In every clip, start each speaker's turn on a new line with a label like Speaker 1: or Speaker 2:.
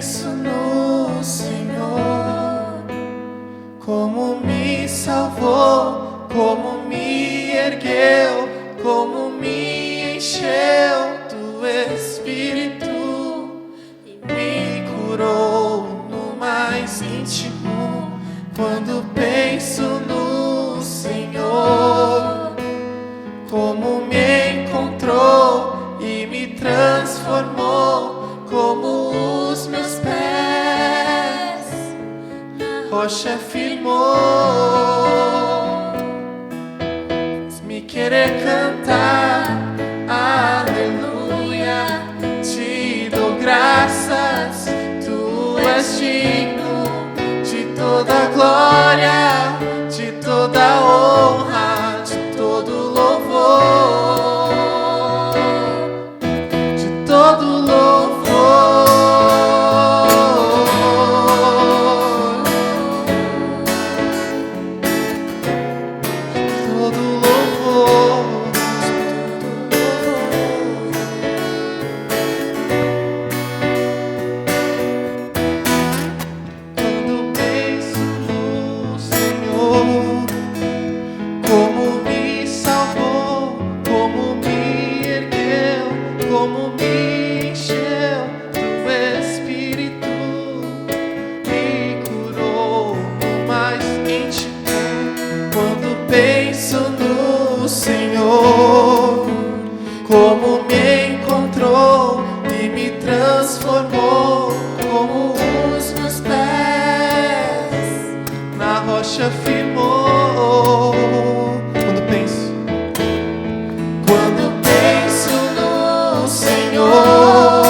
Speaker 1: penso no Senhor, como me salvou, como me ergueu, como me encheu do Espírito e me curou no mais íntimo. Quando penso no Senhor, como me encontrou e me transformou, como os meus pés na rocha firmou. Faz-me querer cantar, aleluia, te dou graças, tu és digno de toda glória, de toda honra, de todo louvor, de todo louvor, de todo louvor. Quando penso no Senhor, como me salvou, como me ergueu, como me encheu do Espírito, me curou no mais íntimo. Quando penso no Senhor, como me encontrou e me transformou, como os meus pés na rocha firmou. Quando penso no Senhor,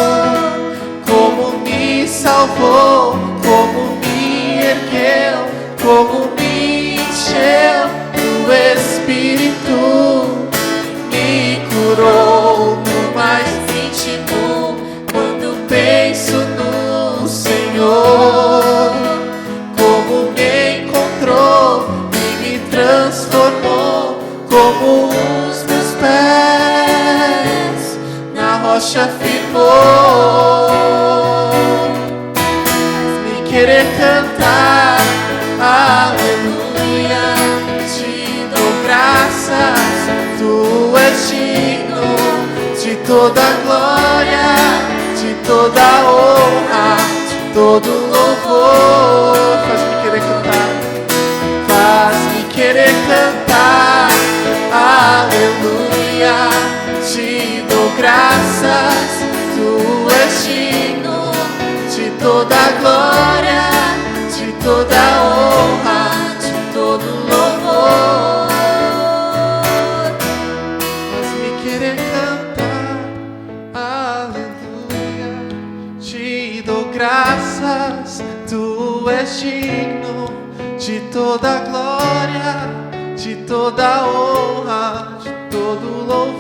Speaker 1: como me salvou, como me ergueu, como me encheu do Espírito, me curou no mais íntimo. Quando penso no Senhor, como me encontrou e me transformou, como os meus pés na rocha firmou. Faz-me querer cantar, aleluia, te dou graças, tu és digno de toda glória, de toda honra, de todo louvor. Faz-me querer cantar, faz-me querer cantar, aleluia, te dou graças, tu és digno de toda glória, de toda honra, de todo louvor. Faz-me querer cantar, aleluia, te dou graças, tu és digno de toda glória, de toda honra, de todo louvor.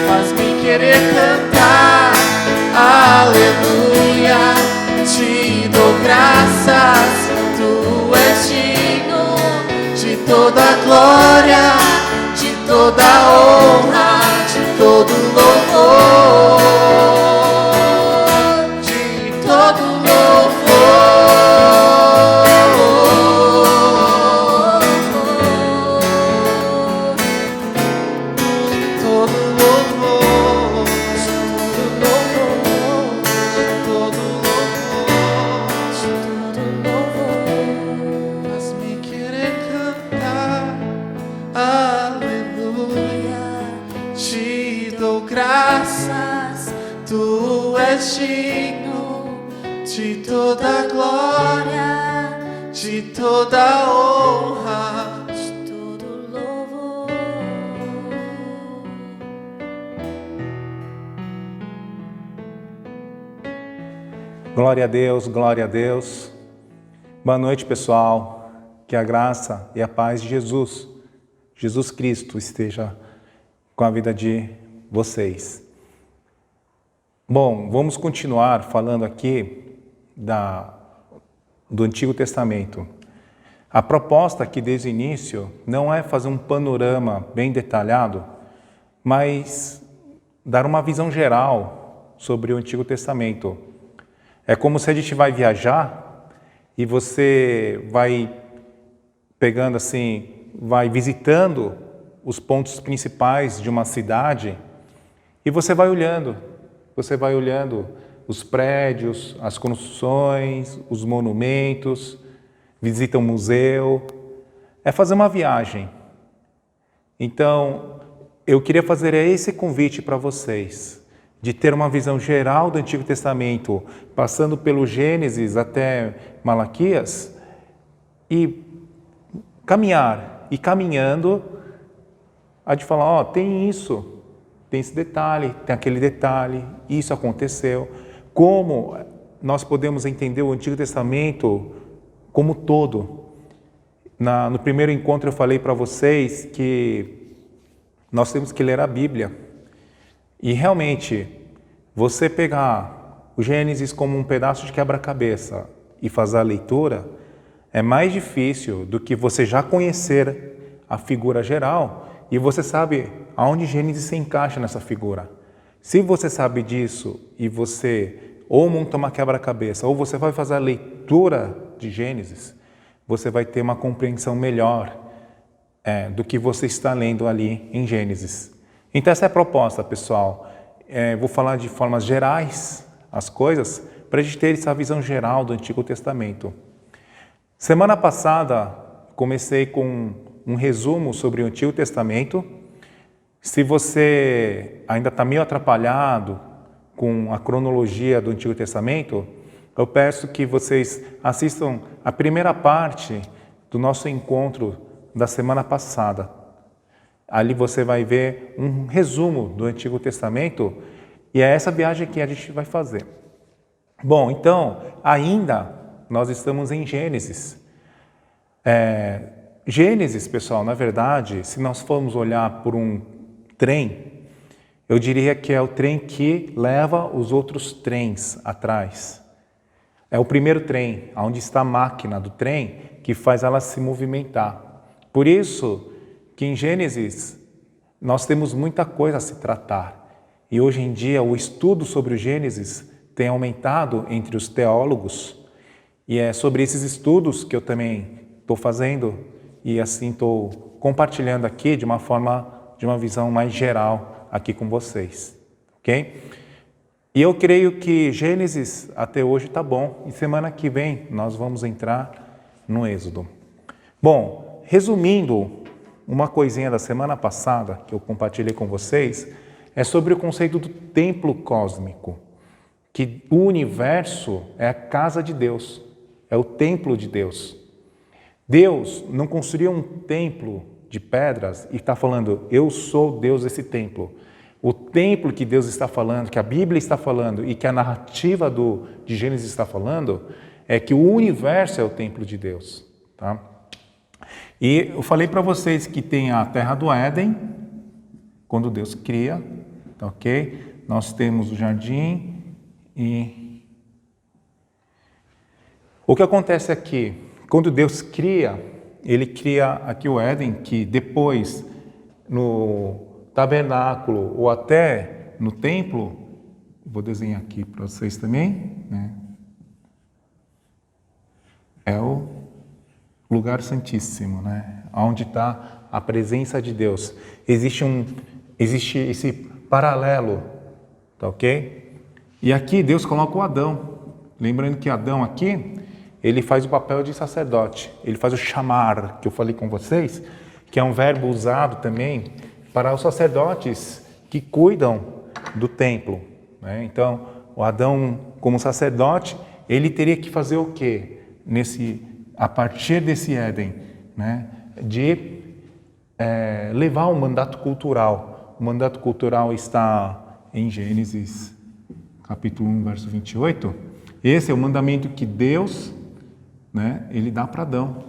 Speaker 1: Faz-me querer cantar, aleluia, te dou graças, tu és digno de toda glória, de toda honra, de todo louvor, de todo graças, tu és digno de toda glória, de toda honra, de todo louvor.
Speaker 2: Glória a Deus, glória a Deus. Boa noite, pessoal. Que a graça e a paz de Jesus Cristo esteja com a vida de vocês. Bom, vamos continuar falando aqui do Antigo Testamento. A proposta aqui desde o início não é fazer um panorama bem detalhado, mas dar uma visão geral sobre o Antigo Testamento. É como se a gente vai viajar e você vai pegando assim, vai visitando os pontos principais de uma cidade e você vai olhando os prédios, as construções, os monumentos, visita um museu, é fazer uma viagem. Então, eu queria fazer esse convite para vocês, de ter uma visão geral do Antigo Testamento, passando pelo Gênesis até Malaquias, e caminhar, e caminhando, a de falar, ó, tem isso, tem esse detalhe, tem aquele detalhe, isso aconteceu. Como nós podemos entender o Antigo Testamento como todo? No primeiro encontro eu falei para vocês que nós temos que ler a Bíblia. E realmente, você pegar o Gênesis como um pedaço de quebra-cabeça e fazer a leitura, é mais difícil do que você já conhecer a figura geral e você sabe aonde Gênesis se encaixa nessa figura. Se você sabe disso e você ou monta uma quebra-cabeça ou você vai fazer a leitura de Gênesis, você vai ter uma compreensão melhor do que você está lendo ali em Gênesis. Então essa é a proposta, pessoal. Vou falar de formas gerais as coisas para a gente ter essa visão geral do Antigo Testamento. Semana passada comecei com um resumo sobre o Antigo Testamento. Se você ainda está meio atrapalhado com a cronologia do Antigo Testamento, eu peço que vocês assistam a primeira parte do nosso encontro da semana passada. Ali você vai ver um resumo do Antigo Testamento e é essa viagem que a gente vai fazer. Bom, então, ainda nós estamos em Gênesis. Gênesis, pessoal, na verdade, se nós formos olhar por um trem, eu diria que é o trem que leva os outros trens atrás. É o primeiro trem, onde está a máquina do trem que faz ela se movimentar. Por isso que em Gênesis nós temos muita coisa a se tratar. E hoje em dia o estudo sobre o Gênesis tem aumentado entre os teólogos. E é sobre esses estudos que eu também estou fazendo e assim estou compartilhando aqui de uma forma, de uma visão mais geral aqui com vocês, ok? E eu creio que Gênesis até hoje está bom e semana que vem nós vamos entrar no Êxodo. Bom, resumindo, uma coisinha da semana passada que eu compartilhei com vocês é sobre o conceito do templo cósmico, que o universo é a casa de Deus, é o templo de Deus. Deus não construiu um templo de pedras e está falando, eu sou Deus desse templo. O templo que Deus está falando, que a Bíblia está falando e que a narrativa de Gênesis está falando, é que o universo é o templo de Deus. Tá? E eu falei para vocês que tem a terra do Éden, quando Deus cria, tá, ok? Nós temos o jardim e... O que acontece aqui? Quando Deus cria, Ele cria aqui o Éden, que depois no tabernáculo ou até no templo, vou desenhar aqui para vocês também, né? É o lugar santíssimo, né? Onde está a presença de Deus. Existe esse paralelo, tá ok? E aqui Deus coloca o Adão. Lembrando que Adão aqui, ele faz o papel de sacerdote. Ele faz o chamar, que eu falei com vocês, que é um verbo usado também para os sacerdotes que cuidam do templo, né? Então, o Adão, como sacerdote, ele teria que fazer o quê? A partir desse Éden, né? De levar um mandato cultural. O mandato cultural está em Gênesis, capítulo 1, verso 28. Esse é o mandamento que Deus, né, ele dá para Adão.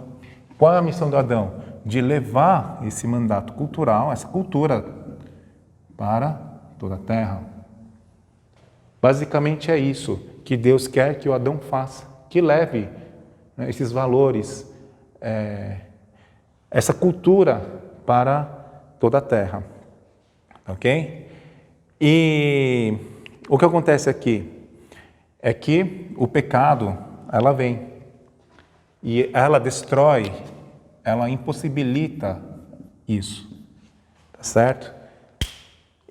Speaker 2: Qual é a missão do Adão? De levar esse mandato cultural, essa cultura, para toda a terra. Basicamente é isso que Deus quer que o Adão faça, que leve, né, esses valores, essa cultura para toda a terra, ok? E o que acontece aqui é que o pecado, ela vem e ela destrói, ela impossibilita isso, tá certo?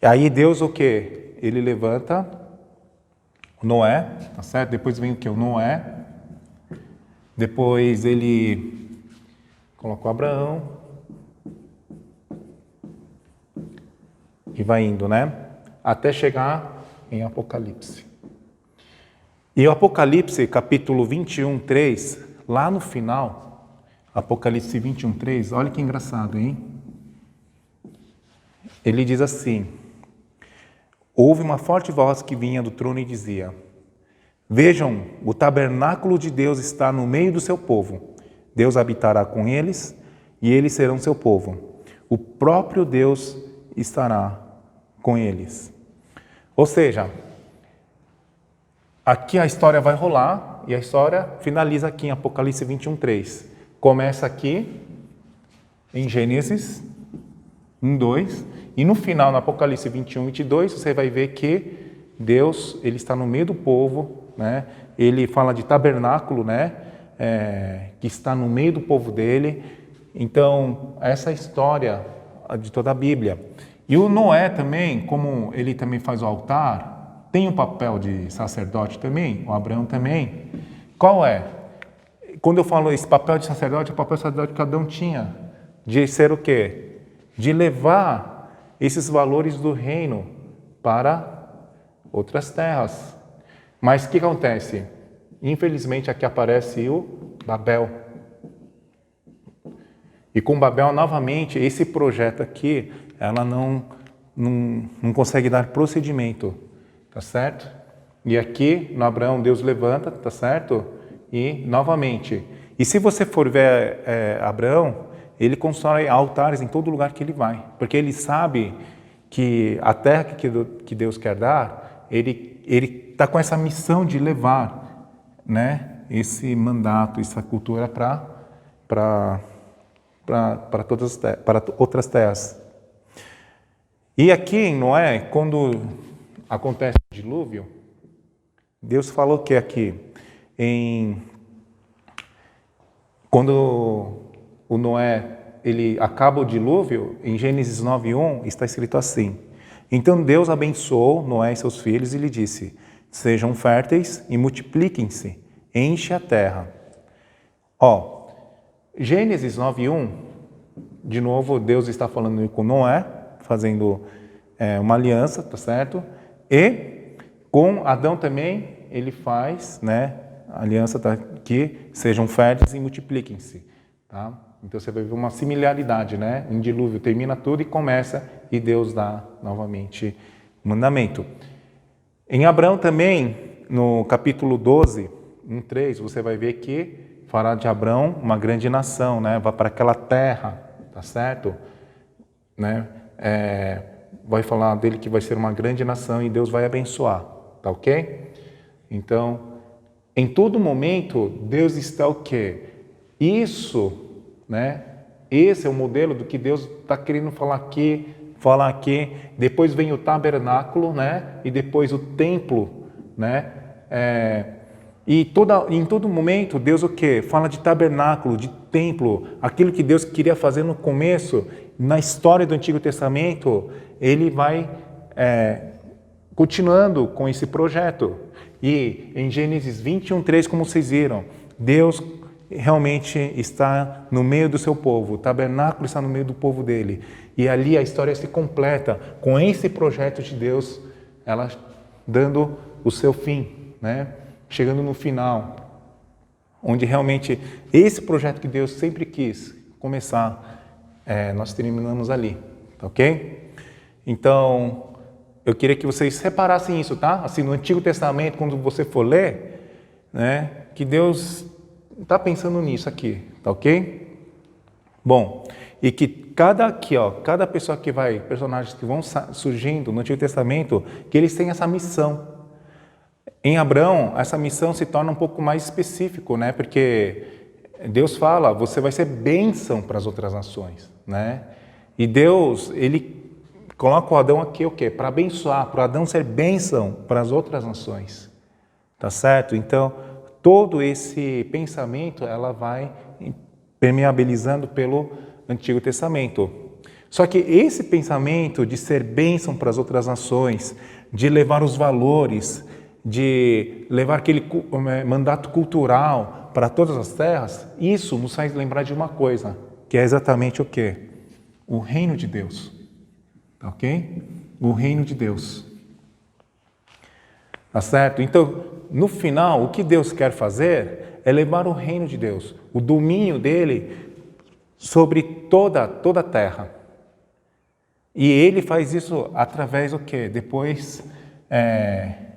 Speaker 2: E aí Deus o quê? Ele levanta Noé, tá certo? Depois vem o quê? O Noé. Depois ele colocou Abraão e vai indo, né? Até chegar em Apocalipse. E o Apocalipse, capítulo 21, 3, lá no final, Apocalipse 21, 3, olha que engraçado, hein? Ele diz assim: houve uma forte voz que vinha do trono e dizia: vejam, o tabernáculo de Deus está no meio do seu povo. Deus habitará com eles e eles serão seu povo. O próprio Deus estará com eles. Ou seja, aqui a história vai rolar e a história finaliza aqui em Apocalipse 21, 3. Começa aqui em Gênesis 1, 2 e no final, no Apocalipse 21, 22, você vai ver que Deus, ele está no meio do povo, né? Ele fala de tabernáculo, né? Que está no meio do povo dele. Então, essa é a história de toda a Bíblia. E o Noé também, como ele também faz o altar, tem um papel de sacerdote também, o Abraão também. Qual é? Quando eu falo esse papel de sacerdote, é o papel de sacerdote que Adão tinha, de ser o quê? De levar esses valores do reino para outras terras. Mas o que acontece? Infelizmente aqui aparece o Babel. E com Babel, novamente, esse projeto aqui, ela não consegue dar procedimento, tá certo? E aqui, no Abraão, Deus levanta, tá certo? E, novamente, e se você for ver Abraão, ele constrói altares em todo lugar que ele vai, porque ele sabe que a terra que Deus quer dar, ele está com essa missão de levar, né, esse mandato, essa cultura para outras terras. E aqui em Noé, quando acontece o dilúvio, Deus falou que aqui, quando o Noé ele acaba o dilúvio, em Gênesis 9:1 está escrito assim: então Deus abençoou Noé e seus filhos e lhe disse: sejam férteis e multipliquem-se, enche a terra. Gênesis 9:1, de novo Deus está falando com Noé, fazendo uma aliança, tá certo? E com Adão também ele faz, né, a aliança que sejam férteis e multipliquem-se, tá? Então você vai ver uma similaridade, né? Em dilúvio termina tudo e começa, e Deus dá novamente o mandamento. Em Abraão também, no capítulo 12, 1:3, você vai ver que fará de Abraão uma grande nação, né? Vai para aquela terra, tá certo? Né? Vai falar dele que vai ser uma grande nação e Deus vai abençoar, tá ok? Então, em todo momento, Deus está o quê? Isso, né? Esse é o modelo do que Deus está querendo falar aqui. Depois vem o tabernáculo, né? E depois o templo, né? E em todo momento, Deus o quê? Fala de tabernáculo, de templo, aquilo que Deus queria fazer no começo, na história do Antigo Testamento, ele vai continuando com esse projeto. E em Gênesis 21:3, como vocês viram, Deus realmente está no meio do seu povo, o tabernáculo está no meio do povo dele. E ali a história se completa com esse projeto de Deus, ela dando o seu fim, né? Chegando no final, onde realmente esse projeto que Deus sempre quis começar, nós terminamos ali, tá ok? Então, eu queria que vocês reparassem isso, tá? Assim, no Antigo Testamento, quando você for ler, né, que Deus está pensando nisso aqui, tá ok? Bom, e que cada pessoa que vai, personagens que vão surgindo no Antigo Testamento, que eles têm essa missão. Em Abraão, essa missão se torna um pouco mais específico, né? Porque Deus fala, você vai ser bênção para as outras nações, né? E Deus, ele coloca o Adão aqui o quê? Para abençoar, para o Adão ser bênção para as outras nações. Tá certo? Então, todo esse pensamento, ela vai permeabilizando pelo Antigo Testamento. Só que esse pensamento de ser bênção para as outras nações, de levar os valores, de levar aquele mandato cultural para todas as terras, isso nos faz lembrar de uma coisa, que é exatamente o quê? O reino de Deus. Tá ok? O reino de Deus. Tá certo? Então, no final, o que Deus quer fazer é levar o reino de Deus, o domínio dele sobre toda a terra. E ele faz isso através do quê? Depois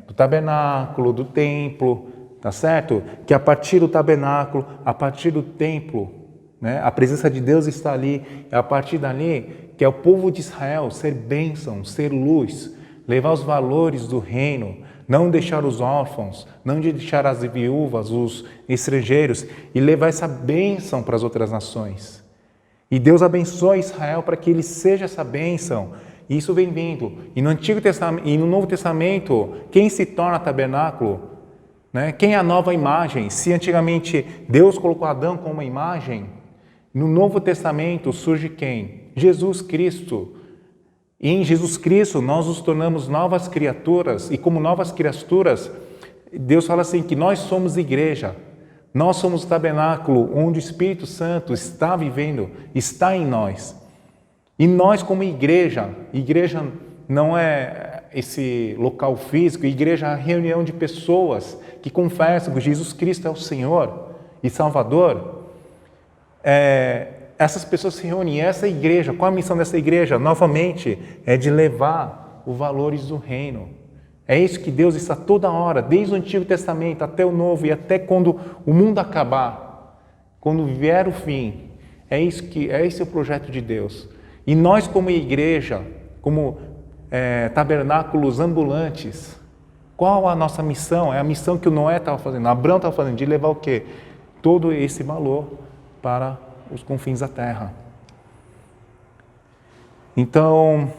Speaker 2: do tabernáculo, do templo, tá certo? Que a partir do tabernáculo, a partir do templo, né, a presença de Deus está ali, é a partir dali que é o povo de Israel ser bênção, ser luz, levar os valores do reino, não deixar os órfãos, não deixar as viúvas, os estrangeiros, e levar essa bênção para as outras nações. E Deus abençoa Israel para que ele seja essa bênção. E isso vem vindo. E no Antigo Testamento e no Novo Testamento, quem se torna tabernáculo? Né? Quem é a nova imagem? Se antigamente Deus colocou Adão como uma imagem, no Novo Testamento surge quem? Jesus Cristo. E em Jesus Cristo nós nos tornamos novas criaturas. E como novas criaturas, Deus fala assim que nós somos igreja. Nós somos o tabernáculo onde o Espírito Santo está vivendo, está em nós. E nós como igreja não é esse local físico, igreja é a reunião de pessoas que confessam que Jesus Cristo é o Senhor e Salvador. Essas pessoas se reúnem, essa igreja, qual a missão dessa igreja? Novamente, é de levar os valores do reino. É isso que Deus está toda hora, desde o Antigo Testamento até o Novo e até quando o mundo acabar, quando vier o fim. Esse é o projeto de Deus. E nós como igreja, como tabernáculos ambulantes, qual a nossa missão? É a missão que o Noé estava fazendo, Abraão estava fazendo, de levar o quê? Todo esse valor para os confins da terra. Então,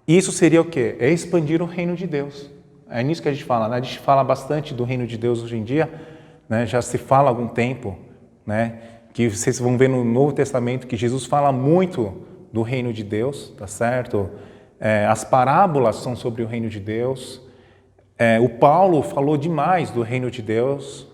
Speaker 2: isso seria o quê? É expandir o reino de Deus. É nisso que a gente fala, né? A gente fala bastante do reino de Deus hoje em dia, né? Já se fala há algum tempo, né? Que vocês vão ver no Novo Testamento que Jesus fala muito do reino de Deus, tá certo? As parábolas são sobre o reino de Deus. O Paulo falou demais do reino de Deus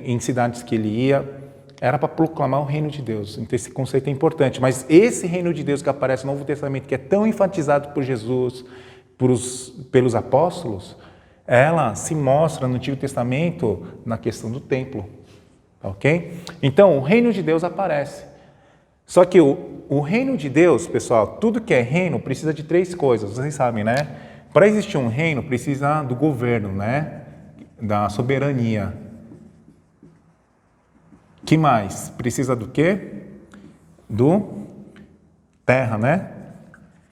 Speaker 2: em cidades que ele ia. Era para proclamar o reino de Deus. Então esse conceito é importante. Mas esse reino de Deus que aparece no Novo Testamento, que é tão enfatizado por Jesus, pelos apóstolos, ela se mostra no Antigo Testamento na questão do templo. Ok? Então o reino de Deus aparece. Só que o reino de Deus, pessoal, tudo que é reino precisa de 3 coisas. Vocês sabem, né? Para existir um reino precisa do governo, né? Da soberania. Que mais? Precisa do quê? Do terra, né?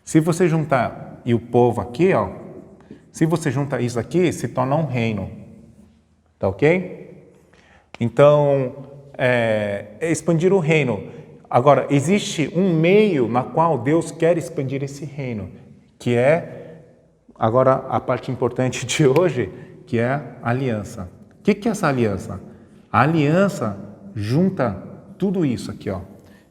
Speaker 2: Se você juntar e o povo aqui, ó, se você junta isso aqui, se torna um reino. Tá ok? Então, expandir o reino. Agora, existe um meio na qual Deus quer expandir esse reino, que é, agora, a parte importante de hoje, que é a aliança. O que é essa aliança? A aliança junta tudo isso aqui, ó.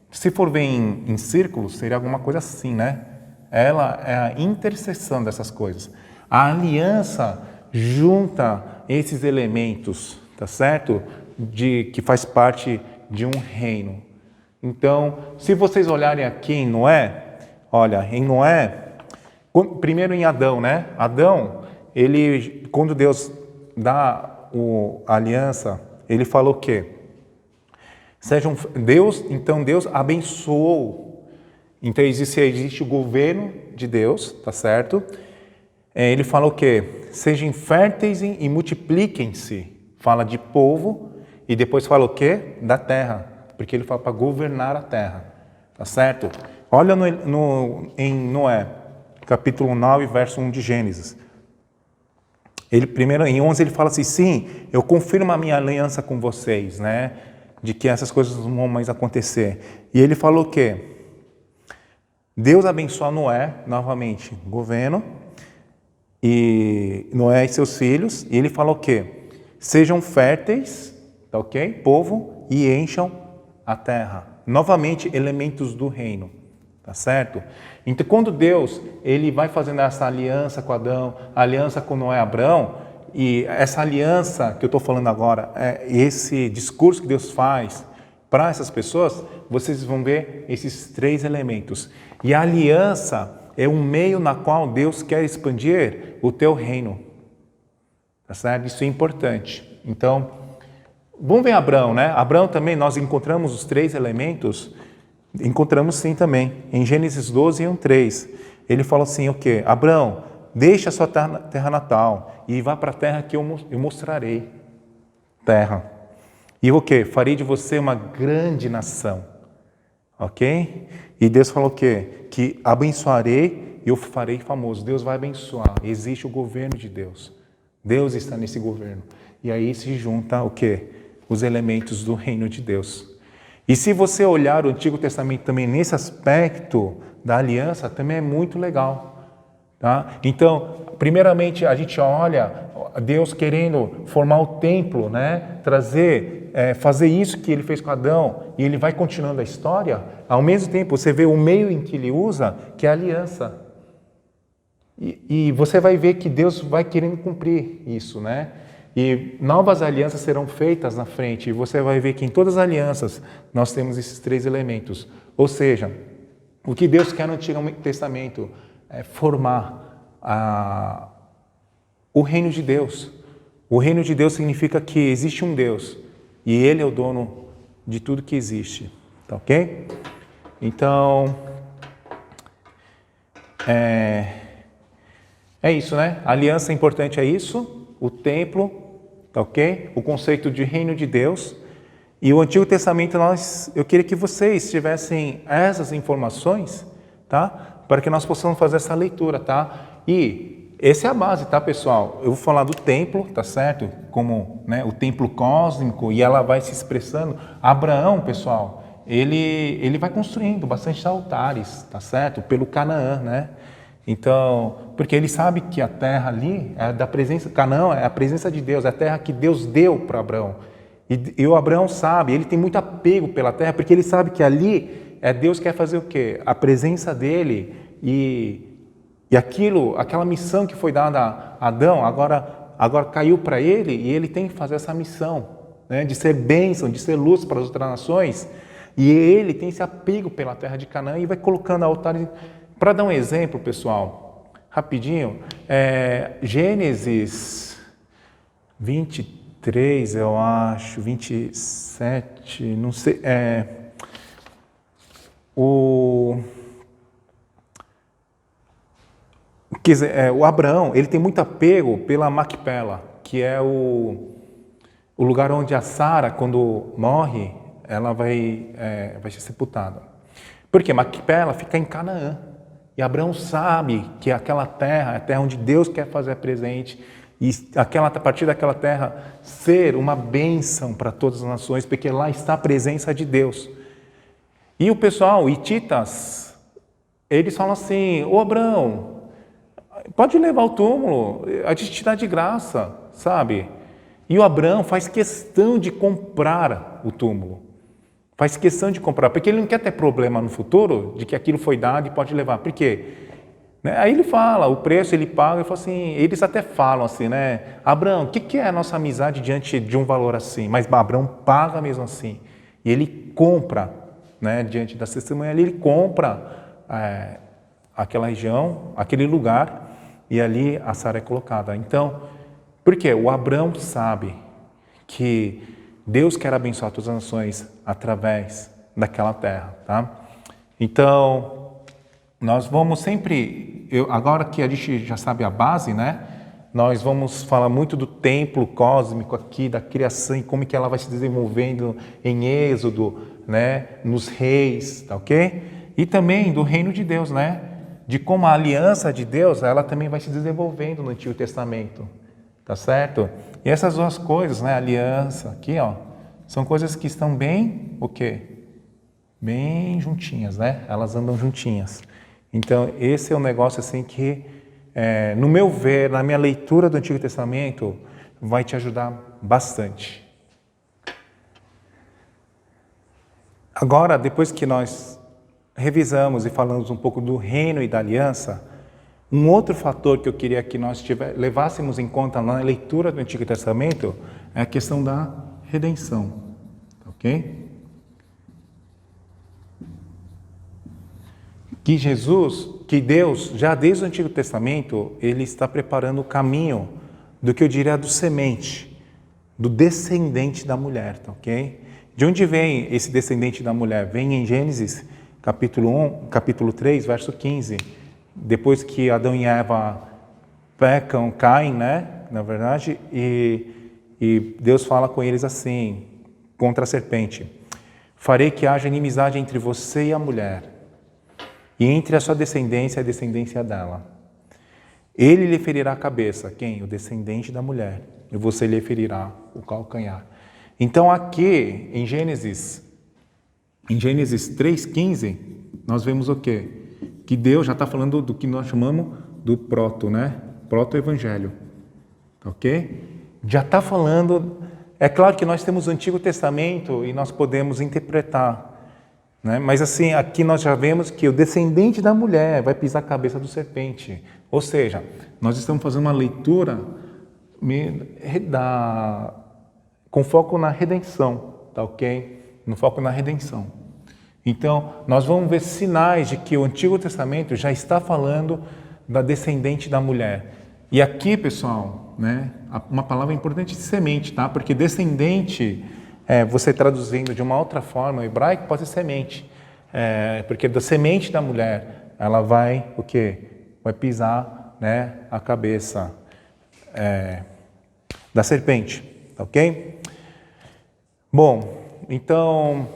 Speaker 2: Se for ver em círculos, seria alguma coisa assim, né? Ela é a interseção dessas coisas. A aliança junta esses elementos, tá certo? Que faz parte de um reino. Então, se vocês olharem aqui em Noé, olha, em Noé, primeiro em Adão, né? Adão, quando Deus dá a aliança, ele falou o quê? Então Deus abençoou. Então existe o governo de Deus, tá certo? Ele fala o quê? Sejam férteis e multipliquem-se. Fala de povo e depois fala o quê? Da terra, porque ele fala para governar a terra, tá certo? Olha em Noé, capítulo 9, verso 1 de Gênesis. Primeiro, em 11 ele fala assim, sim, eu confirmo a minha aliança com vocês, né? De que essas coisas não vão mais acontecer. E ele falou o quê? Deus abençoa Noé, novamente, governo, e Noé e seus filhos, e ele fala o quê? Sejam férteis, tá ok? Povo, e encham a terra. Novamente, elementos do reino, tá certo? Então, quando Deus, ele vai fazendo essa aliança com Adão, aliança com Noé e Abrão, e essa aliança que eu estou falando agora, esse discurso que Deus faz para essas pessoas, vocês vão ver esses 3 elementos. E a aliança é um meio na qual Deus quer expandir o teu reino. Tá certo? Isso é importante. Então, vamos ver Abraão, né? Abraão também, nós encontramos os 3 elementos, encontramos sim também, em Gênesis 12, 1:3. Ele fala assim, o quê? Abraão, deixa a sua terra natal e vá para a terra que eu mostrarei. Terra. E o quê? Farei de você uma grande nação. Ok? E Deus falou o quê? Que abençoarei e eu farei famoso. Deus vai abençoar. Existe o governo de Deus. Deus está nesse governo. E aí se junta o quê? Os elementos do reino de Deus. E se você olhar o Antigo Testamento também nesse aspecto da aliança, também é muito legal. Tá? Então, primeiramente, a gente olha Deus querendo formar o templo, né? Fazer isso que ele fez com Adão, e ele vai continuando a história. Ao mesmo tempo, você vê o meio em que ele usa, que é a aliança. E você vai ver que Deus vai querendo cumprir isso, né? E novas alianças serão feitas na frente, e você vai ver que em todas as alianças nós temos esses 3 elementos. Ou seja, o que Deus quer no Antigo Testamento é formar o reino de Deus. O reino de Deus significa que existe um Deus, e Ele é o dono de tudo que existe. Tá ok? Então, é isso, né? A aliança importante é isso, o templo, tá ok? O conceito de reino de Deus. E o Antigo Testamento, eu queria que vocês tivessem essas informações, tá? Para que nós possamos fazer essa leitura, tá? E essa é a base, tá, pessoal? Eu vou falar do templo, tá certo? Como, né, o templo cósmico, e ela vai se expressando. Abraão, pessoal, ele vai construindo bastante altares, tá certo? Pelo Canaã, né? Então, porque ele sabe que a terra ali é da presença, Canaã é a presença de Deus, é a terra que Deus deu para Abraão. E o Abraão sabe, ele tem muito apego pela terra, porque ele sabe que ali Deus quer fazer o quê? A presença dele e aquela missão que foi dada a Adão, agora caiu para ele, e ele tem que fazer essa missão, né, de ser bênção, de ser luz para as outras nações. E ele tem esse apego pela terra de Canaã e vai colocando altares. Para dar um exemplo, pessoal, rapidinho, Gênesis 23, eu acho, 27, não sei, o Abraão, ele tem muito apego pela Macpela, que é o lugar onde a Sara, quando morre, ela vai ser sepultada. Porque Macpela fica em Canaã. E Abraão sabe que aquela terra é a terra onde Deus quer fazer presente, e a partir daquela terra ser uma bênção para todas as nações, porque lá está a presença de Deus. E o pessoal, hititas, eles falam assim: ô Abraão, pode levar o túmulo, a gente te dá de graça, sabe? E o Abraão faz questão de comprar o túmulo. Faz questão de comprar, porque ele não quer ter problema no futuro de que aquilo foi dado e pode levar. Por quê? Né? Aí ele fala, o preço ele paga, ele fala assim, eles até falam assim, né? Abraão, o que é a nossa amizade diante de um valor assim? Mas Abraão paga mesmo assim. E ele compra, né? Diante da testemunha ali, ele compra aquela região, aquele lugar, e ali a Sara é colocada. Então, por quê? O Abraão sabe que Deus quer abençoar todas as nações através daquela terra, tá? Então, nós vamos sempre, agora que a gente já sabe a base, né? Nós vamos falar muito do templo cósmico aqui, da criação e como que ela vai se desenvolvendo em Êxodo, né? Nos reis, tá ok? E também do reino de Deus, né? De como a aliança de Deus, ela também vai se desenvolvendo no Antigo Testamento, tá certo? E essas duas coisas, né? Aliança, aqui, ó, são coisas que estão bem, o quê? Bem juntinhas, né? Elas andam juntinhas. Então, esse é um negócio assim que, no meu ver, na minha leitura do Antigo Testamento, vai te ajudar bastante. Agora, depois que nós revisamos e falamos um pouco do reino e da aliança, um outro fator que eu queria que nós levássemos em conta na leitura do Antigo Testamento é a questão da redenção, ok? Que Deus, já desde o Antigo Testamento, Ele está preparando o caminho do que eu diria do semente, do descendente da mulher, tá, ok? De onde vem esse descendente da mulher? Vem em Gênesis, capítulo 3, verso 15. Depois que Adão e Eva pecam, caem, né? Na verdade, e Deus fala com eles assim, contra a serpente: farei que haja inimizade entre você e a mulher, e entre a sua descendência e a descendência dela. Ele lhe ferirá a cabeça, quem? O descendente da mulher, e você lhe ferirá o calcanhar. Então aqui, em Gênesis 3,15, nós vemos o quê? Que Deus já está falando do que nós chamamos do proto, né? Proto-evangelho, ok? Já está falando, é claro que nós temos o Antigo Testamento e nós podemos interpretar, né? Mas assim, aqui nós já vemos que o descendente da mulher vai pisar a cabeça do serpente. Ou seja, nós estamos fazendo uma leitura com foco na redenção, tá ok? No foco na redenção. Então, nós vamos ver sinais de que o Antigo Testamento já está falando da descendente da mulher. E aqui, pessoal, né, uma palavra importante de semente, tá? Porque descendente, você traduzindo de uma outra forma, o hebraico pode ser semente. Porque da semente da mulher, ela vai, o quê? Vai pisar, né, a cabeça da serpente, tá ok? Bom, então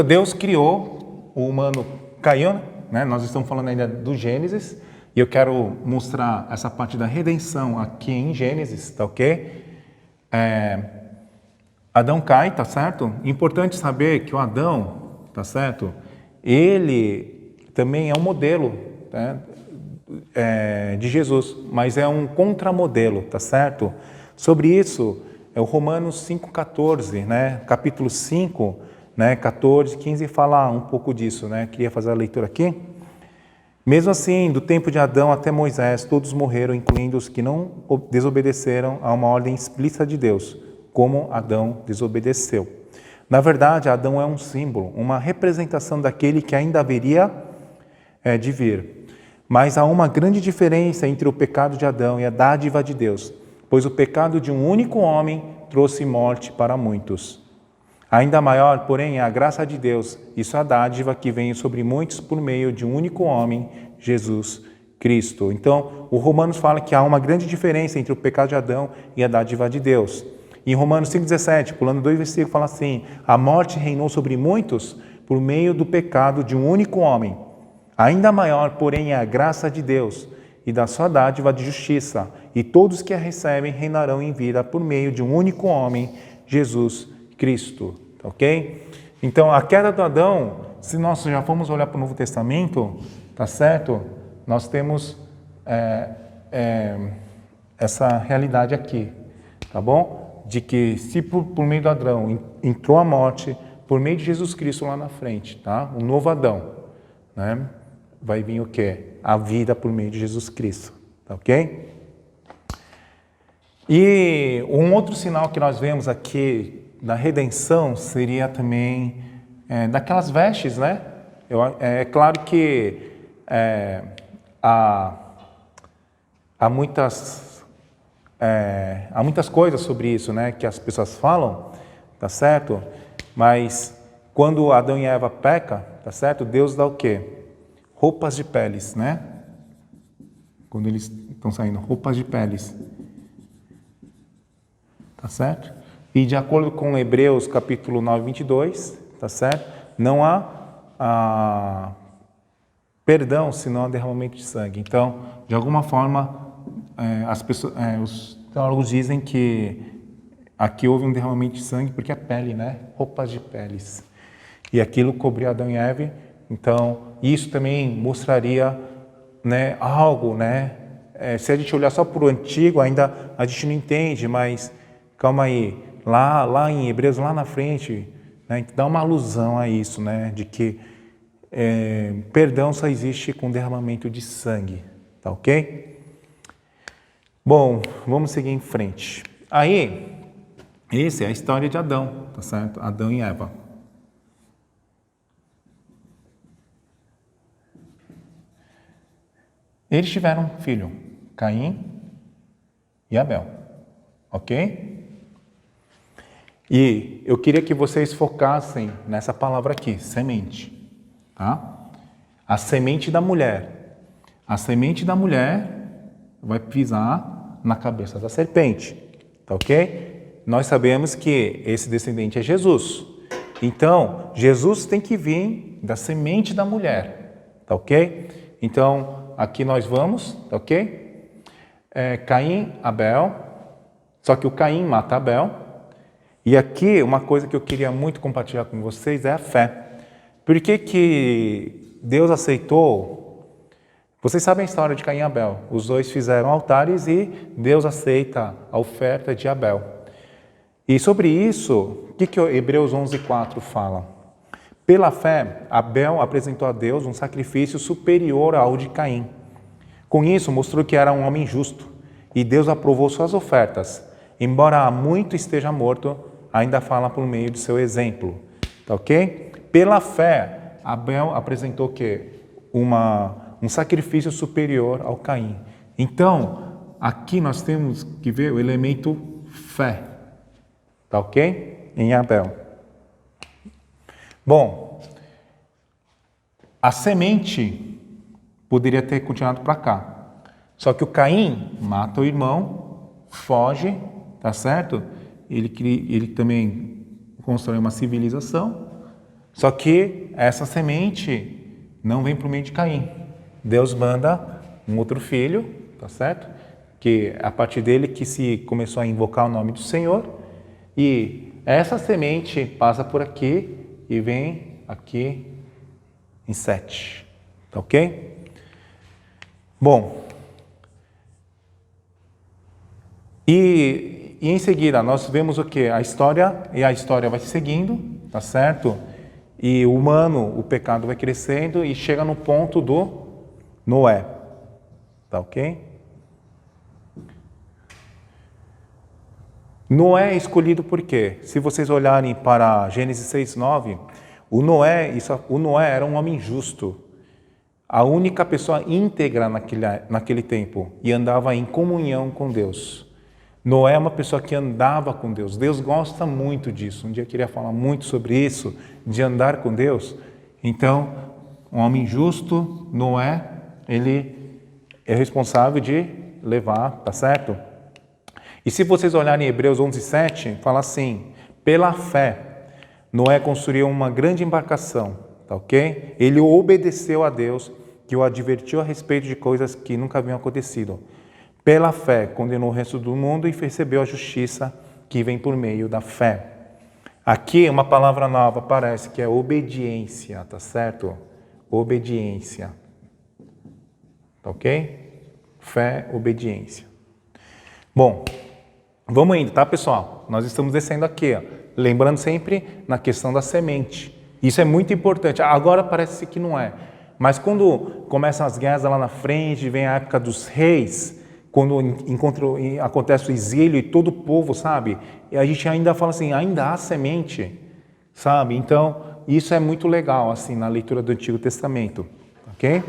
Speaker 2: Deus criou o humano, caiu, né? Nós estamos falando ainda do Gênesis, e eu quero mostrar essa parte da redenção aqui em Gênesis, tá ok? Adão cai, tá certo? Importante saber que o Adão, tá certo? Ele também é um modelo, né, de Jesus, mas é um contramodelo, tá certo? Sobre isso, o Romanos 5,14, né? Capítulo 5, né? 14, 15 fala um pouco disso, né? Queria fazer a leitura aqui. Mesmo assim, do tempo de Adão até Moisés, todos morreram, incluindo os que não desobedeceram a uma ordem explícita de Deus, como Adão desobedeceu. Na verdade, Adão é um símbolo, uma representação daquele que ainda haveria de vir. Mas há uma grande diferença entre o pecado de Adão e a dádiva de Deus, pois o pecado de um único homem trouxe morte para muitos. Ainda maior, porém, é a graça de Deus, isso é a dádiva que vem sobre muitos por meio de um único homem, Jesus Cristo. Então, o Romanos fala que há uma grande diferença entre o pecado de Adão e a dádiva de Deus. Em Romanos 5,17, pulando 2 versículos, fala assim: a morte reinou sobre muitos por meio do pecado de um único homem. Ainda maior, porém, é a graça de Deus e da sua dádiva de justiça, e todos que a recebem reinarão em vida por meio de um único homem, Jesus Cristo, ok? Então, a queda do Adão, se nós já formos olhar para o Novo Testamento, tá certo? Nós temos essa realidade aqui, tá bom? De que se por meio do Adão entrou a morte, por meio de Jesus Cristo lá na frente, tá? O novo Adão, né? Vai vir o quê? A vida por meio de Jesus Cristo, tá ok? E um outro sinal que nós vemos aqui da redenção seria também daquelas vestes, né? É claro que há muitas coisas sobre isso, né? Que as pessoas falam, tá certo? Mas quando Adão e Eva pecam, tá certo? Deus dá o quê? Roupas de peles, né? Quando eles estão saindo, roupas de peles. Tá certo? E de acordo com Hebreus capítulo 9, 22, tá certo? Não há perdão senão há derramamento de sangue. Então, de alguma forma, os teólogos dizem que aqui houve um derramamento de sangue porque é pele, né? Roupas de peles. E aquilo cobriu Adão e Eva Então, isso também mostraria, né, algo, né? Se a gente olhar só para o antigo, ainda a gente não entende, mas calma aí, lá em Hebreus, lá na frente, né, dá uma alusão a isso, né, de que perdão só existe com derramamento de sangue, tá ok? Bom, vamos seguir em frente. Aí, essa é a história de Adão, tá certo? Adão e Eva. Eles tiveram um filho, Caim e Abel, ok? E eu queria que vocês focassem nessa palavra aqui, semente, tá? A semente da mulher. A semente da mulher vai pisar na cabeça da serpente, tá ok? Nós sabemos que esse descendente é Jesus. Então, Jesus tem que vir da semente da mulher, tá ok? Então, aqui nós vamos, tá ok? Caim, Abel, só que o Caim mata Abel. E aqui, uma coisa que eu queria muito compartilhar com vocês é a fé. Por que Deus aceitou? Vocês sabem a história de Caim e Abel. Os dois fizeram altares e Deus aceita a oferta de Abel. E sobre isso, o que Hebreus 11:4 fala? Pela fé, Abel apresentou a Deus um sacrifício superior ao de Caim. Com isso, mostrou que era um homem justo, e Deus aprovou suas ofertas. Embora há muito esteja morto, ainda fala por meio de seu exemplo. Tá ok? Pela fé, Abel apresentou o quê? Um sacrifício superior ao Caim. Então, aqui nós temos que ver o elemento fé. Tá ok? Em Abel. Bom, a semente poderia ter continuado para cá. Só que o Caim mata o irmão, foge, tá certo? Ele também constrói uma civilização. Só que essa semente não vem por meio de Caim. Deus manda um outro filho, tá certo? Que a partir dele que se começou a invocar o nome do Senhor. E essa semente passa por aqui e vem aqui em Sete. Tá ok? Bom, e em seguida nós vemos o que? A história vai seguindo, tá certo? E o humano, o pecado vai crescendo e chega no ponto do Noé, tá ok? Noé é escolhido por quê? Se vocês olharem para Gênesis 6:9, o Noé era um homem justo, a única pessoa íntegra naquele tempo e andava em comunhão com Deus. Noé é uma pessoa que andava com Deus. Deus gosta muito disso. Um dia eu queria falar muito sobre isso, de andar com Deus. Então, um homem justo, Noé, ele é responsável de levar, tá certo? E se vocês olharem em Hebreus 11:7, fala assim: pela fé, Noé construiu uma grande embarcação, tá ok? Ele obedeceu a Deus, que o advertiu a respeito de coisas que nunca haviam acontecido. Pela fé, condenou o resto do mundo e recebeu a justiça que vem por meio da fé. Aqui uma palavra nova aparece, que é obediência, tá certo? Obediência. Tá ok? Fé, obediência. Bom, vamos indo, tá, pessoal? Nós estamos descendo aqui, ó. Lembrando sempre na questão da semente. Isso é muito importante. Agora parece que não é. Mas quando começam as guerras lá na frente, vem a época dos reis, quando acontece o exílio e todo o povo, sabe? E a gente ainda fala assim, ainda há semente, sabe? Então, isso é muito legal, assim, na leitura do Antigo Testamento, ok?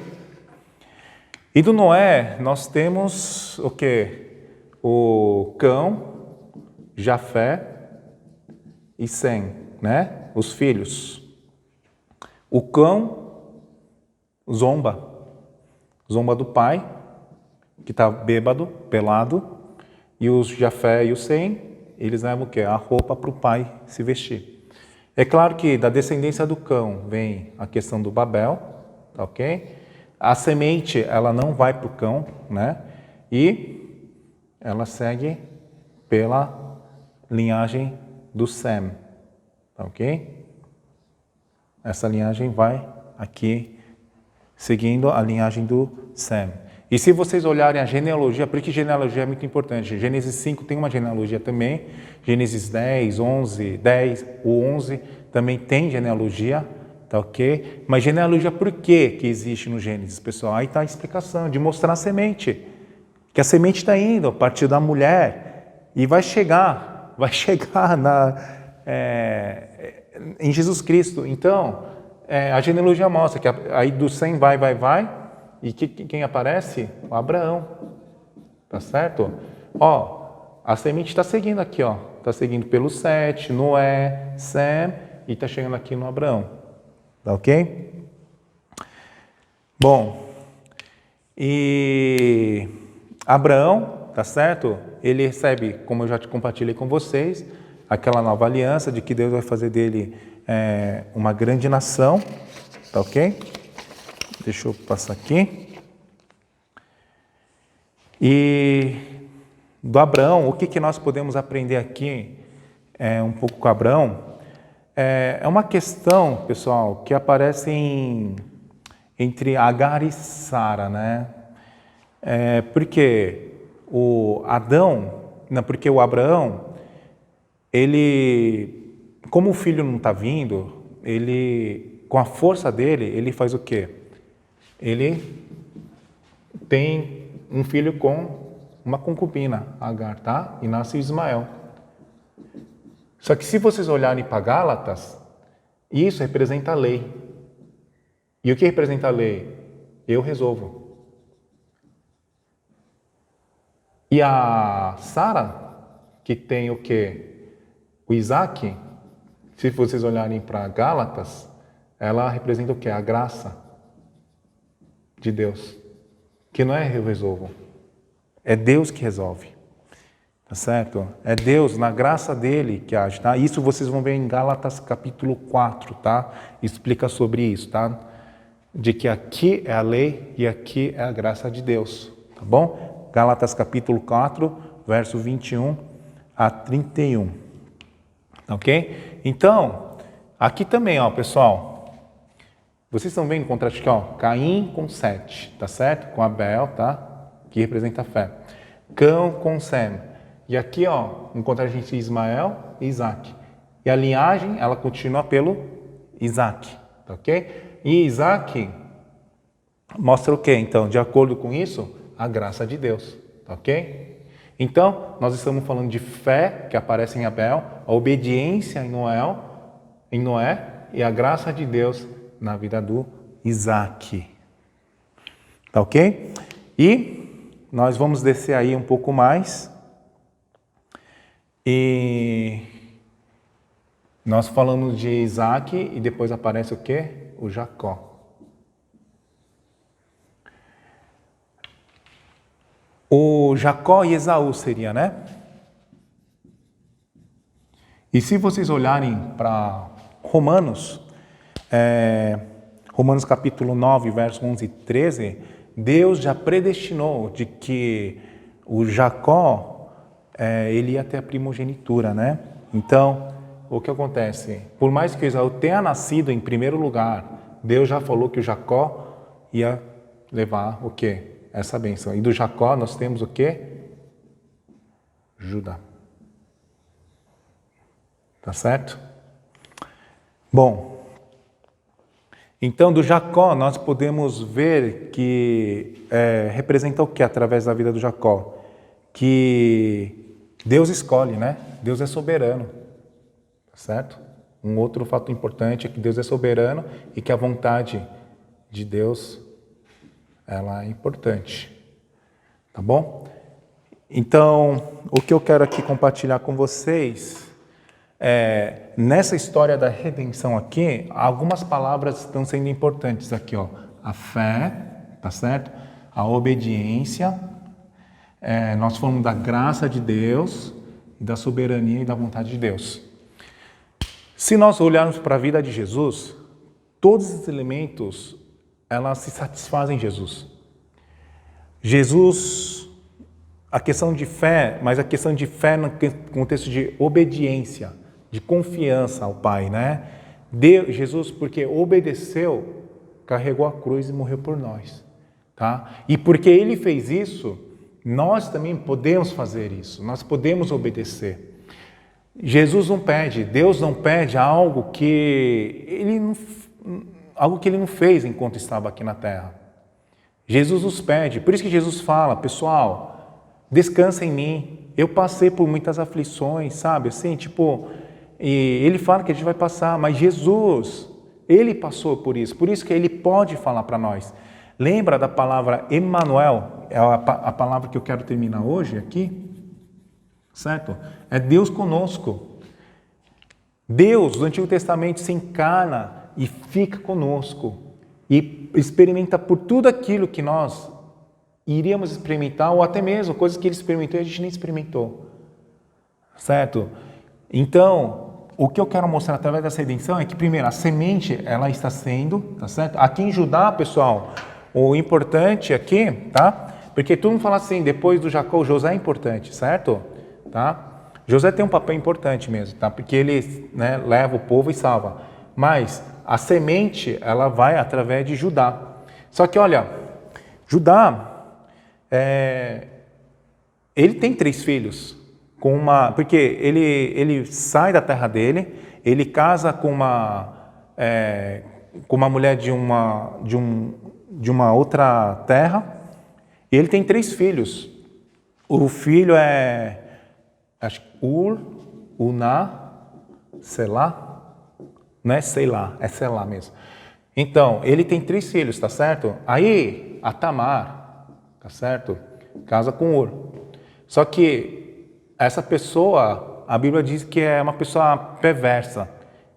Speaker 2: E do Noé, nós temos o quê? O Cão, Jafé e Sem, né? Os filhos. O Cão zomba do pai, que está bêbado, pelado, e os Jafé e o Sem, eles levam o quê? A roupa para o pai se vestir. É claro que da descendência do Cão vem a questão do Babel, tá ok? A semente, ela não vai para o Cão, né? E ela segue pela linhagem do Sem, tá ok? Essa linhagem vai aqui, seguindo a linhagem do Sem. E se vocês olharem a genealogia, porque genealogia é muito importante. Gênesis 5 tem uma genealogia também, Gênesis 10, 11, 10, o 11 também tem genealogia, tá ok? Mas genealogia por que existe no Gênesis, pessoal? Aí está a explicação, de mostrar a semente. Que a semente está indo a partir da mulher e vai chegar em Jesus Cristo. Então, a genealogia mostra que aí do Sem vai, e quem aparece? O Abraão, tá certo? Ó, a semente está seguindo aqui, ó, está seguindo pelo Sete, Noé, Sem, e está chegando aqui no Abraão, tá ok? Bom, e Abraão, tá certo? Ele recebe, como eu já te compartilhei com vocês, aquela nova aliança de que Deus vai fazer dele uma grande nação, tá ok? Deixa eu passar aqui. E do Abraão, o que nós podemos aprender aqui um pouco com Abraão? É uma questão, pessoal, que aparece entre Agar e Sara, né? Porque o Abraão, ele, como o filho não está vindo, ele, com a força dele, ele faz o quê? Ele tem um filho com uma concubina, Agar, tá? E nasce Ismael. Só que se vocês olharem para Gálatas, isso representa a lei. E o que representa a lei? Eu resolvo. E a Sara, que tem o quê? O Isaac, se vocês olharem para Gálatas, ela representa o quê? A graça de Deus, que não é eu resolvo, é Deus que resolve, tá certo? É Deus, na graça dele que age, tá? Isso vocês vão ver em Gálatas capítulo 4, tá? Explica sobre isso, tá? De que aqui é a lei e aqui é a graça de Deus, tá bom? Gálatas capítulo 4, verso 21 a 31, tá ok? Então, aqui também, ó, pessoal, vocês estão vendo o contraste aqui, ó, Caim com Sete, tá certo? Com Abel, tá? Que representa a fé. Cão com Sem. E aqui, ó, um contraste entre Ismael e Isaac. E a linhagem, ela continua pelo Isaac, tá ok? E Isaac mostra o quê? Então, de acordo com isso, a graça de Deus, tá ok? Então, nós estamos falando de fé, que aparece em Abel, a obediência em Noé, e a graça de Deus na vida do Isaac. Tá ok? E nós vamos descer aí um pouco mais. E nós falamos de Isaac e depois aparece o quê? O Jacó. O Jacó e Esaú seria, né? E se vocês olharem para Romanos capítulo 9, verso 11 e 13, Deus já predestinou de que o Jacó, ele ia ter a primogenitura, né? Então, o que acontece? Por mais que Esaú tenha nascido em primeiro lugar, Deus já falou que o Jacó ia levar o quê? Essa bênção. E do Jacó nós temos o quê? Judá. Tá certo? Bom, então do Jacó nós podemos ver que representa o que através da vida do Jacó? Que Deus escolhe, né? Deus é soberano, tá certo? Um outro fato importante é que Deus é soberano e que a vontade de Deus, ela é importante, tá bom? Então, o que eu quero aqui compartilhar com vocês nessa história da redenção aqui, algumas palavras estão sendo importantes aqui, ó. A fé, tá certo? A obediência, nós falamos da graça de Deus, da soberania e da vontade de Deus. Se nós olharmos para a vida de Jesus, todos esses elementos, elas se satisfazem em Jesus. Jesus, a questão de fé, mas a questão de fé no contexto de obediência, de confiança ao Pai, né? Jesus, porque obedeceu, carregou a cruz e morreu por nós, tá? E porque ele fez isso, nós também podemos fazer isso, nós podemos obedecer. Jesus não pede, Deus não pede algo que ele não fez enquanto estava aqui na terra. Jesus nos pede, por isso que Jesus fala, pessoal, descansa em mim, eu passei por muitas aflições, sabe, assim, tipo, e ele fala que a gente vai passar, mas Jesus, ele passou por isso que ele pode falar para nós. Lembra da palavra Emmanuel, é a palavra que eu quero terminar hoje aqui, certo? É Deus conosco. Deus, no Antigo Testamento, se encarna e fica conosco e experimenta por tudo aquilo que nós iríamos experimentar, ou até mesmo coisas que ele experimentou e a gente nem experimentou, certo? Então, o que eu quero mostrar através dessa redenção é que, primeiro, a semente, ela está sendo, tá certo? Aqui em Judá, pessoal, o importante aqui, tá? Porque todo mundo fala assim, depois do Jacó, José é importante, certo? Tá? José tem um papel importante mesmo, tá? Porque ele, né, leva o povo e salva. Mas a semente, ela vai através de Judá. Só que, olha, Judá, ele tem 3 filhos. Porque ele sai da terra dele, ele casa com uma mulher de uma outra terra, e ele tem 3 filhos. O filho acho que Ur, Uná, Selá, não é Selá, é Selá mesmo. Então, ele tem 3 filhos, tá certo? Aí, a Tamar, tá certo? Casa com Ur. Só que essa pessoa, a Bíblia diz que é uma pessoa perversa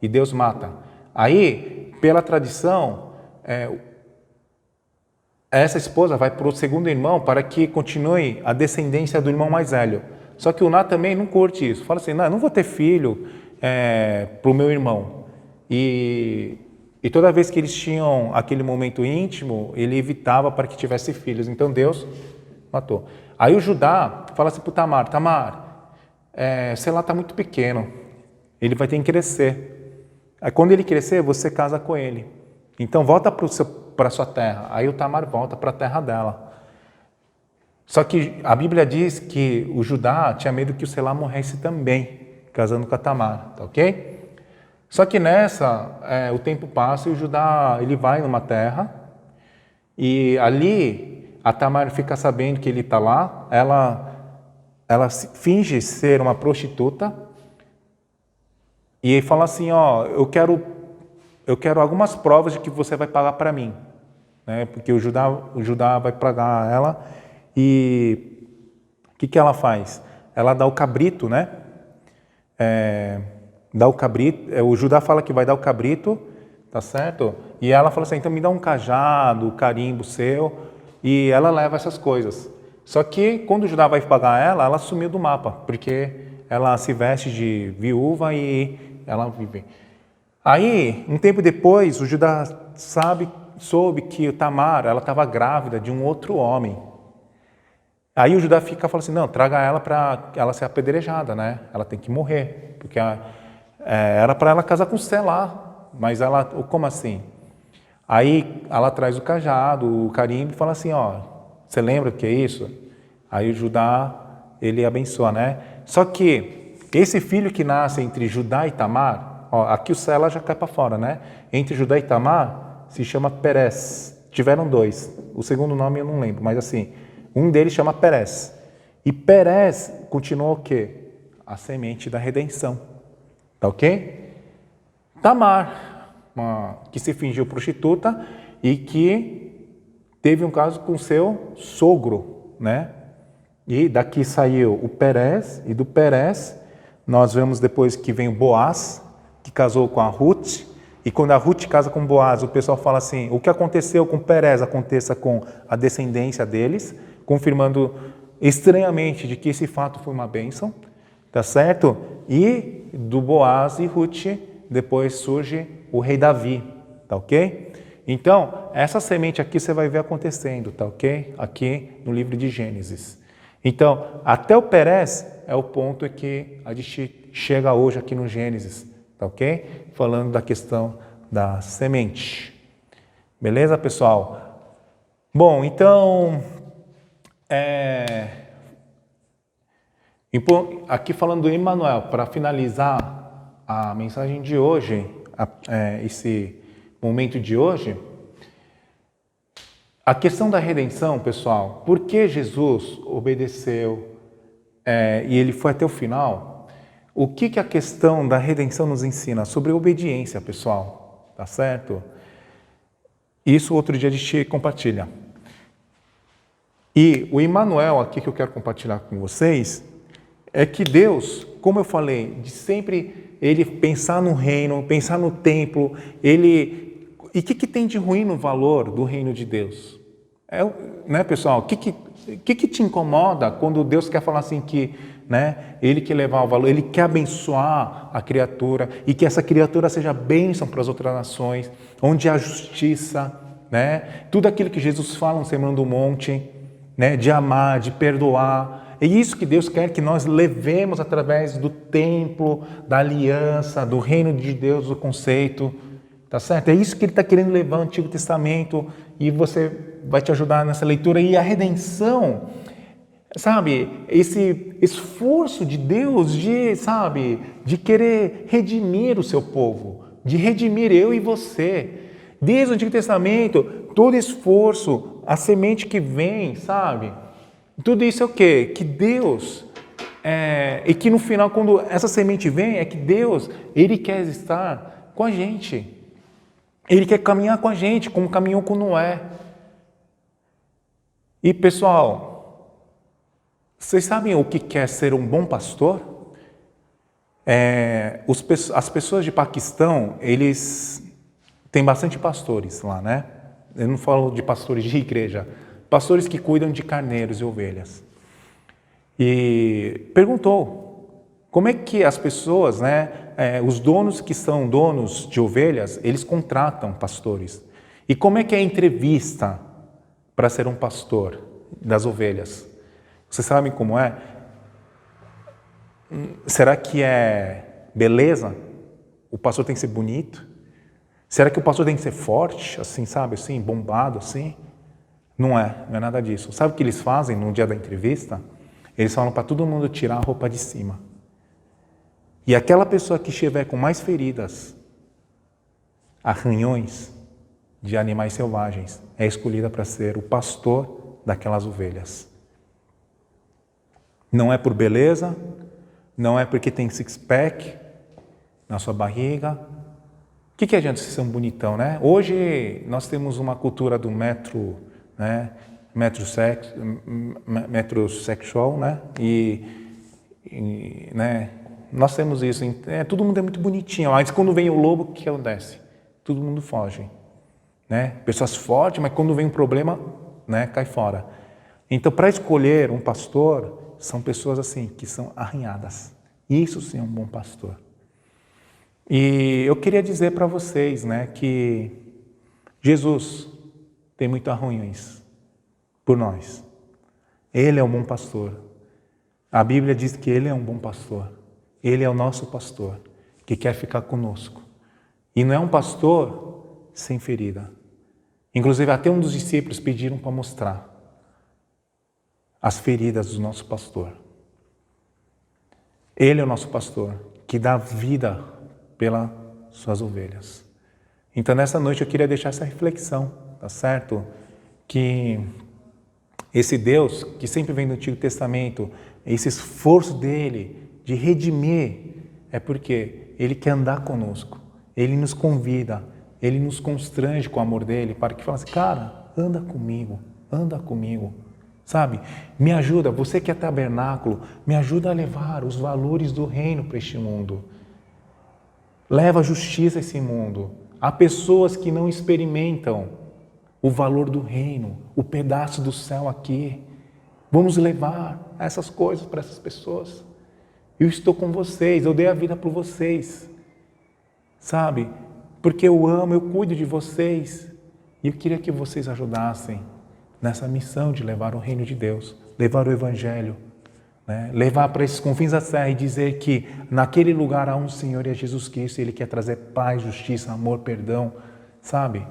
Speaker 2: e Deus mata. Aí, pela tradição, essa esposa vai para o segundo irmão para que continue a descendência do irmão mais velho. Só que o Uná também não curte isso. Fala assim, não vou ter filho para o meu irmão. E toda vez que eles tinham aquele momento íntimo, ele evitava para que tivesse filhos. Então Deus matou. Aí o Judá fala assim para o Tamar, sei lá, está muito pequeno, ele vai ter que crescer. Aí quando ele crescer, você casa com ele. Então volta para a sua terra. Aí o Tamar volta para a terra dela. Só que a Bíblia diz que o Judá tinha medo que o Selá morresse também, casando com a Tamar, tá ok? Só que nessa, o tempo passa e o Judá, ele vai numa terra, e ali a Tamar fica sabendo que ele está lá, ela finge ser uma prostituta, e fala assim, ó, eu quero algumas provas de que você vai pagar para mim, né? Porque o Judá vai pagar ela. E o que ela faz? Ela dá o cabrito, né? Dá o cabrito. O Judá fala que vai dar o cabrito, tá certo? E ela fala assim, então me dá um cajado, o carimbo seu. E ela leva essas coisas. Só que quando o Judá vai pagar ela sumiu do mapa, porque ela se veste de viúva e ela vive. Aí, um tempo depois, o Judá soube que o Tamar, ela estava grávida de um outro homem. Aí o Judá fala assim, não, traga ela para ela ser apedrejada, né? Ela tem que morrer, porque era para ela casar com Selá, mas ela, como assim? Aí ela traz o cajado, o carimbo e fala assim, ó, você lembra o que é isso? Aí o Judá, ele abençoa, né? Só que esse filho que nasce entre Judá e Tamar, ó, aqui o Selá já cai para fora, né? Entre Judá e Tamar se chama Perez. Tiveram 2. O segundo nome eu não lembro, mas assim, um deles chama Perez. E Perez continuou o quê? A semente da redenção. Tá ok? Tamar, que se fingiu prostituta e que teve um caso com seu sogro, né? E daqui saiu o Perez, e do Perez nós vemos depois que vem o Boaz, que casou com a Ruth. E quando a Ruth casa com Boaz, o pessoal fala assim, o que aconteceu com Perez aconteça com a descendência deles, confirmando estranhamente de que esse fato foi uma bênção, tá certo? E do Boaz e Ruth, depois surge o rei Davi, tá ok? Então, essa semente aqui você vai ver acontecendo, tá ok? Aqui no livro de Gênesis. Então, até o Perez é o ponto que a gente chega hoje aqui no Gênesis, tá ok? Falando da questão da semente. Beleza, pessoal? Bom, então, aqui falando do Emmanuel, para finalizar a mensagem de hoje, esse momento de hoje, a questão da redenção, pessoal, por que Jesus obedeceu e ele foi até o final? O que a questão da redenção nos ensina? Sobre obediência, pessoal, tá certo? Isso outro dia a gente compartilha. E o Emmanuel aqui que eu quero compartilhar com vocês é que Deus, como eu falei, de sempre ele pensar no reino, pensar no templo, e o que tem de ruim no valor do reino de Deus? Né, pessoal? O que te incomoda quando Deus quer falar assim que, né, ele quer levar o valor, ele quer abençoar a criatura e que essa criatura seja bênção para as outras nações, onde há justiça, né? Tudo aquilo que Jesus fala no Sermão do Monte, né, de amar, de perdoar. É isso que Deus quer que nós levemos através do templo, da aliança, do reino de Deus, do conceito, tá certo? É isso que ele está querendo levar no Antigo Testamento e você vai te ajudar nessa leitura. E a redenção, sabe, esse esforço de Deus de querer redimir o seu povo, de redimir eu e você. Desde o Antigo Testamento, todo esforço, a semente que vem, sabe? Tudo isso é o quê? Que Deus, e que no final, quando essa semente vem, é que Deus, ele quer estar com a gente. Ele quer caminhar com a gente, como caminhou com Noé. E pessoal, vocês sabem o que é ser um bom pastor? As pessoas de Paquistão, eles têm bastante pastores lá, né? Eu não falo de pastores de igreja, pastores que cuidam de carneiros e ovelhas. E perguntou, como é que as pessoas, né, os donos que são donos de ovelhas, eles contratam pastores. E como é que é a entrevista para ser um pastor das ovelhas? Vocês sabem como é? Será que é beleza? O pastor tem que ser bonito? Será que o pastor tem que ser forte, assim, sabe, assim, bombado, assim? Não é nada disso. Sabe o que eles fazem no dia da entrevista? Eles falam para todo mundo tirar a roupa de cima. E aquela pessoa que estiver com mais feridas, arranhões de animais selvagens, é escolhida para ser o pastor daquelas ovelhas. Não é por beleza, não é porque tem six-pack na sua barriga. O que adianta ser um bonitão, né? Hoje nós temos uma cultura do metrosexual, né? Né? Nós temos isso. Todo mundo é muito bonitinho. Mas quando vem o lobo, o que acontece? Todo mundo foge, né? Pessoas fortes, mas quando vem um problema, né, cai fora. Então, para escolher um pastor, são pessoas assim que são arranhadas. Isso sim é um bom pastor. E eu queria dizer para vocês, né, que Jesus tem muito arranhões por nós. Ele é um bom pastor. A Bíblia diz que ele é um bom pastor. Ele é o nosso pastor, que quer ficar conosco. E não é um pastor sem ferida. Inclusive, até um dos discípulos pediram para mostrar as feridas do nosso pastor. Ele é o nosso pastor, que dá vida pelas suas ovelhas. Então, nessa noite, eu queria deixar essa reflexão, tá certo? Que esse Deus, que sempre vem do Antigo Testamento, esse esforço dele de redimir, é porque ele quer andar conosco. Ele nos convida, ele nos constrange com o amor dele, para que fale assim, cara, anda comigo, sabe? Me ajuda, você que é tabernáculo, me ajuda a levar os valores do reino para este mundo. Leva a justiça a esse mundo. Há pessoas que não experimentam o valor do reino, o pedaço do céu aqui. Vamos levar essas coisas para essas pessoas. Eu estou com vocês, eu dei a vida por vocês. Sabe? Porque eu amo, eu cuido de vocês. E eu queria que vocês ajudassem nessa missão de levar o reino de Deus, levar o Evangelho, né? Levar para esses confins da terra e dizer que naquele lugar há um Senhor e é Jesus Cristo, e Ele quer trazer paz, justiça, amor, perdão, sabe?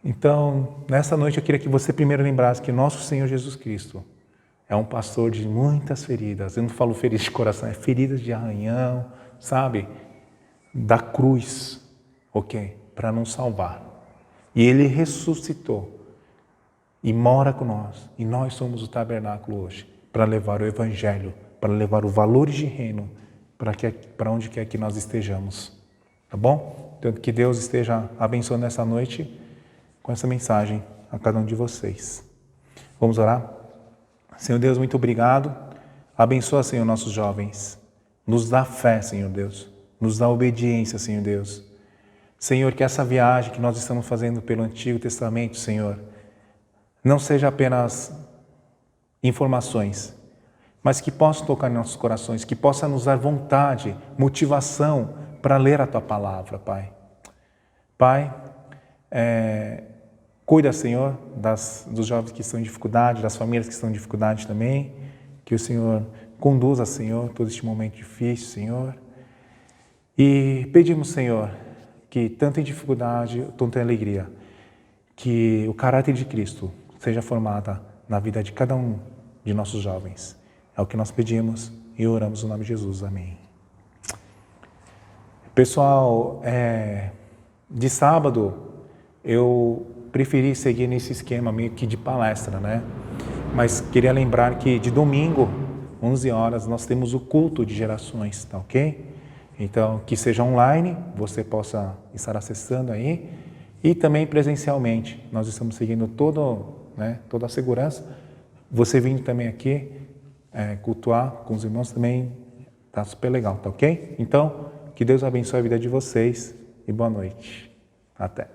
Speaker 2: Então, nessa noite eu queria que você primeiro lembrasse que nosso Senhor Jesus Cristo é um pastor de muitas feridas. Eu não falo feridas de coração, é feridas de arranhão, sabe? Da cruz, ok? Para nos salvar. E Ele ressuscitou e mora com nós. E nós somos o tabernáculo hoje para levar o Evangelho, para levar os valores de reino para onde quer que nós estejamos. Tá bom? Então, que Deus esteja abençoando essa noite com essa mensagem a cada um de vocês. Vamos orar? Senhor Deus, muito obrigado. Abençoa, Senhor, nossos jovens. Nos dá fé, Senhor Deus. Nos dá obediência, Senhor Deus. Senhor, que essa viagem que nós estamos fazendo pelo Antigo Testamento, Senhor, não seja apenas informações, mas que possa tocar em nossos corações, que possa nos dar vontade, motivação para ler a Tua Palavra, Pai. Pai, cuida, Senhor, dos jovens que estão em dificuldade, das famílias que estão em dificuldade também, que o Senhor conduza, Senhor, todo este momento difícil, Senhor. E pedimos, Senhor, que tanto em dificuldade, tanto em alegria, que o caráter de Cristo seja formado na vida de cada um de nossos jovens. É o que nós pedimos e oramos no nome de Jesus. Amém. Pessoal, de sábado eu preferi seguir nesse esquema meio que de palestra, né? Mas queria lembrar que de domingo, 11 horas, nós temos o culto de gerações, tá ok? Então, que seja online, você possa estar acessando aí, e também presencialmente. Nós estamos seguindo toda a segurança. Você vindo também aqui, cultuar com os irmãos também, tá super legal, tá ok? Então, que Deus abençoe a vida de vocês e boa noite. Até.